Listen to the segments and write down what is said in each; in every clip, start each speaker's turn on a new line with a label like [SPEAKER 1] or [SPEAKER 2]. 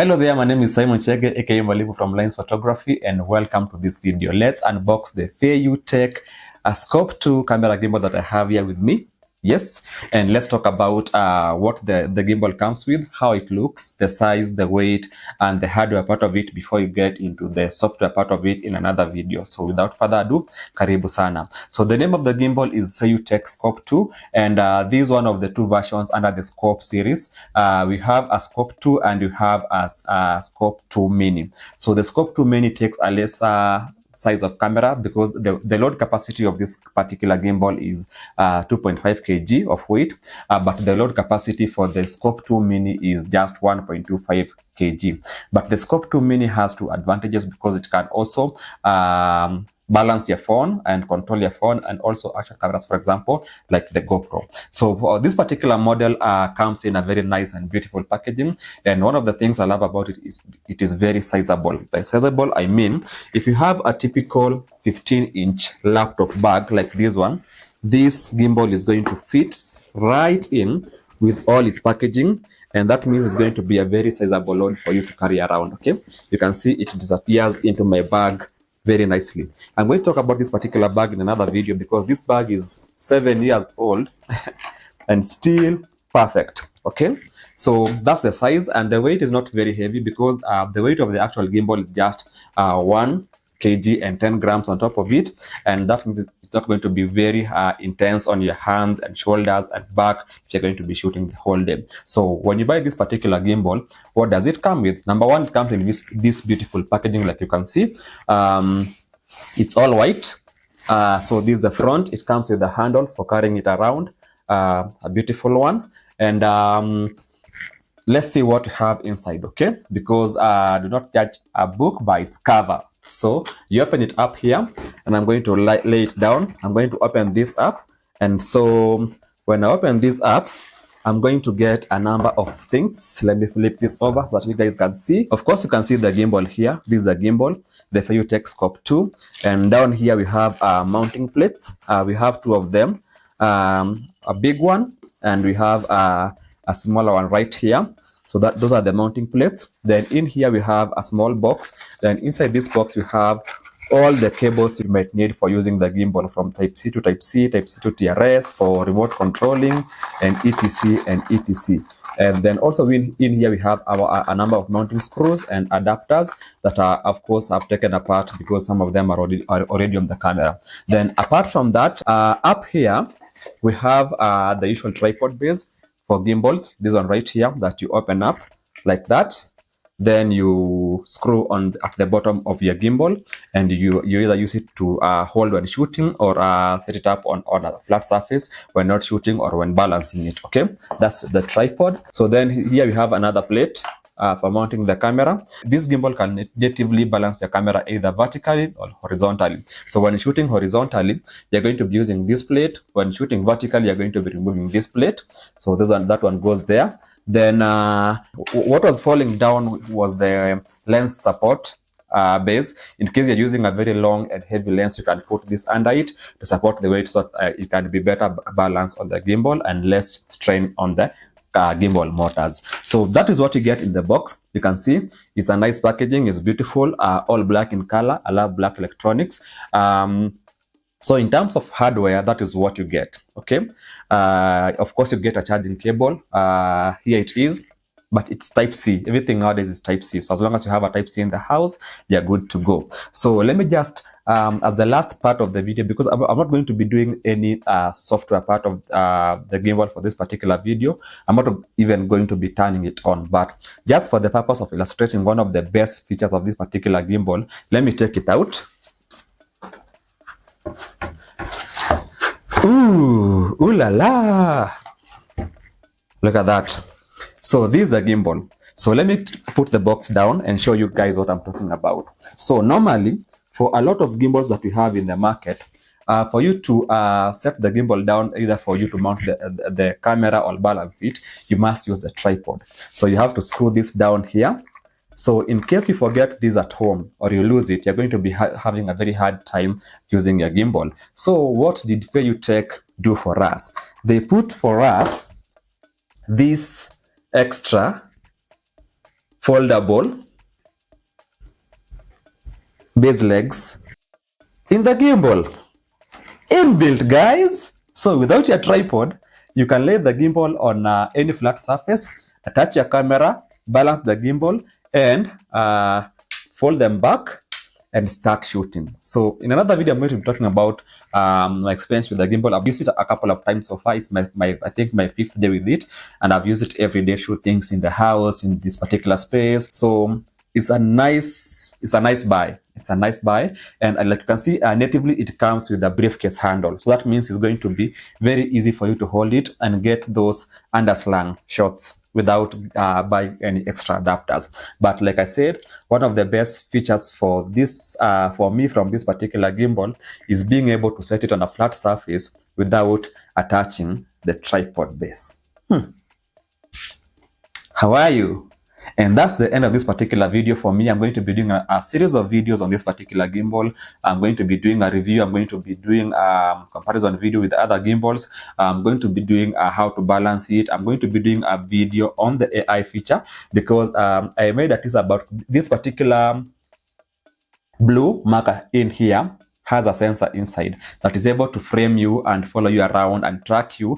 [SPEAKER 1] Hello there, my name is Simon Chege, aka Malibu from Lines Photography, and welcome to this video. Let's unbox the FeiyuTech SCORP 2 camera gimbal that I have here with me. Yes, and let's talk about what the gimbal comes with, how it looks, the size, the weight, and the hardware part of it before you get into the software part of it in another video. So without further ado, karibu sana. So the name of the gimbal is FeiyuTech SCORP 2, and this is one of the two versions under the SCORP series. We have a SCORP 2 and we have a SCORP 2 Mini. So the SCORP 2 Mini takes a lesser size of camera because the load capacity of this particular gimbal is 2.5 kg of weight, but the load capacity for the SCORP 2 Mini is just 1.25 kg. But the SCORP 2 Mini has two advantages because it can also balance your phone and control your phone, and also action cameras, for example, like the GoPro. So this particular model comes in a very nice and beautiful packaging, and one of the things I love about it is it is very sizable. By sizable, I mean if you have a typical 15-inch laptop bag like this one, this gimbal is going to fit right in with all its packaging, and that means it's going to be a very sizable load for you to carry around. Okay, you can see it disappears into my bag very nicely. I'm going to talk about this particular bag in another video because this bag is 7 years old and still perfect. Okay, so that's the size, and the weight is not very heavy because the weight of the actual gimbal is just 1 kg and 10 grams on top of it, and that means it's not going to be very intense on your hands and shoulders and back if you're going to be shooting the whole day. So when you buy this particular gimbal, what does it come with? Number one, it comes in this beautiful packaging, like you can see. It's all white. So this is the front. It comes with a handle for carrying it around, a beautiful one. And let's see what we have inside, okay? Because do not judge a book by its cover. So you open it up here, and I'm going to lay it down. I'm going to open this up, and so when I open this up, I'm going to get a number of things. Let me flip this over so that you guys can see. Of course, you can see the gimbal here. This is a gimbal, the FeiyuTech SCORP 2, and down here we have mounting plates. We have two of them, a big one, and we have a smaller one right here. So those are the mounting plates. Then in here we have a small box. Then inside this box we have all the cables you might need for using the gimbal, from Type C to Type C, Type C to TRS for remote controlling, and etc and etc. And then also in here we have a number of mounting screws and adapters that are, of course, I've taken apart because some of them are already on the camera. Then apart from that, up here we have the usual tripod base for gimbals. This one right here that you open up like that. Then you screw on at the bottom of your gimbal, and you either use it to hold when shooting, or set it up on a flat surface when not shooting or when balancing it. Okay, that's the tripod. So then here we have another plate for mounting the camera. This gimbal can natively balance your camera either vertically or horizontally. So when shooting horizontally, you're going to be using this plate. When shooting vertically, you're going to be removing this plate. So that one goes there. Then what was falling down was the lens support base. In case you're using a very long and heavy lens, you can put this under it to support the weight, so that it can be better balance on the gimbal and less strain on the gimbal motors. So that is what you get in the box. You can see it's a nice packaging. It's beautiful, all black in color. I love black electronics. So in terms of hardware, that is what you get. Okay, of course you get a charging cable. Here it is, but it's Type C. Everything nowadays is Type C. So as long as you have a Type C in the house, you're good to go. So let me just, as the last part of the video, because I'm not going to be doing any software part of the gimbal for this particular video. I'm not even going to be turning it on, but just for the purpose of illustrating one of the best features of this particular gimbal, let me take it out. Ooh la la! Look at that. So this is the gimbal. So let me put the box down and show you guys what I'm talking about. So normally, for a lot of gimbals that we have in the market, for you to set the gimbal down, either for you to mount the camera or balance it, you must use the tripod. So you have to screw this down here. So in case you forget this at home or you lose it, you're going to be having a very hard time using your gimbal. So what did FeiyuTech do for us? They put for us this extra foldable base legs in the gimbal. Inbuilt, guys. So without your tripod, you can lay the gimbal on any flat surface, attach your camera, balance the gimbal, and fold them back and start shooting. So in another video, I'm going to be talking about my experience with the gimbal. I've used it a couple of times so far. It's my I think my 5th day with it, and I've used it every day, shoot things in the house, in this particular space. So it's a nice buy. It's a nice buy, and like you can see, natively it comes with a briefcase handle. So that means it's going to be very easy for you to hold it and get those underslung shots without buying any extra adapters. But like I said, one of the best features for this, for me, from this particular gimbal is being able to set it on a flat surface without attaching the tripod base. How are you? And that's the end of this particular video for me. I'm going to be doing a series of videos on this particular gimbal. I'm going to be doing a review. I'm going to be doing a comparison video with other gimbals. I'm going to be doing how to balance it. I'm going to be doing a video on the AI feature, because I made a tease about this particular blue marker in here has a sensor inside that is able to frame you and follow you around and track you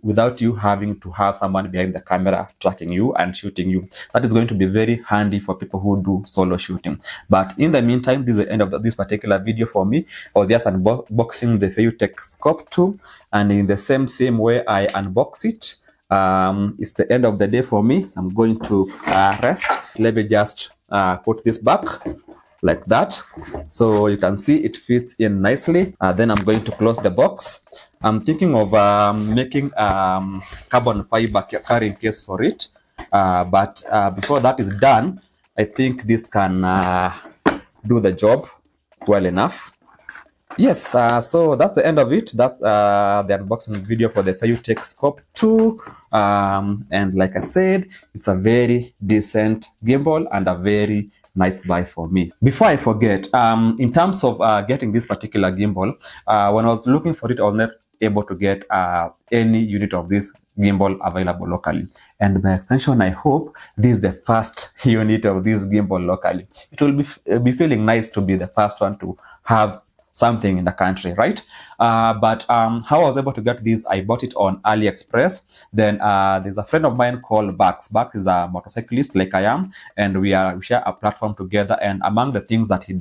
[SPEAKER 1] without you having to have someone behind the camera tracking you and shooting you. That is going to be very handy for people who do solo shooting. But in the meantime, this is the end of this particular video for me. I was just unboxing the FeiyuTech SCORP 2, and in the same way I unbox it, it's the end of the day for me. I'm going to rest. Let me just put this back like that, so you can see it fits in nicely. Then I'm going to close the box. I'm thinking of making carbon fiber carrying case for it, but before that is done, I think this can do the job well enough. Yes, so that's the end of it. That's the unboxing video for the FeiyuTech SCORP 2. And like I said, it's a very decent gimbal and a very nice buy for me. Before I forget, in terms of getting this particular gimbal, when I was looking for it, I was not able to get any unit of this gimbal available locally. And by extension, I hope this is the first unit of this gimbal locally. It will be feeling nice to be the first one to have something in the country, right? But how I was able to get this, I bought it on AliExpress. Then there's a friend of mine called Bax. Bax is a motorcyclist like I am, and we share a platform together. And among the things that he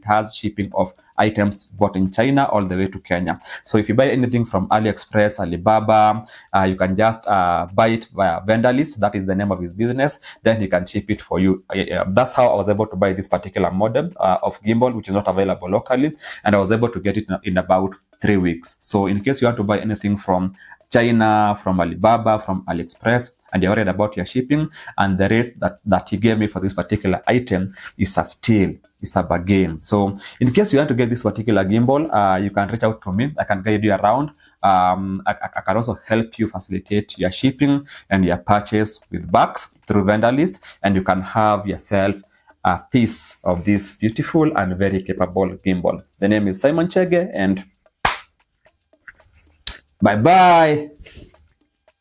[SPEAKER 1] has shipping of items bought in China all the way to Kenya. So if you buy anything from AliExpress, Alibaba, you can just buy it via vendor list. That is the name of his business. Then he can ship it for you. That's how I was able to buy this particular model of gimbal, which is not available locally, and I was able to get it in about 3 weeks. So in case you want to buy anything from China, from Alibaba, from AliExpress, and you're worried about your shipping, and the rate that he gave me for this particular item is a steal, it's a bargain. So in case you want to get this particular gimbal, you can reach out to me. I can guide you around. I can also help you facilitate your shipping and your purchase with Bax through vendor list, and you can have yourself a piece of this beautiful and very capable gimbal. The name is Simon Chege, and bye-bye.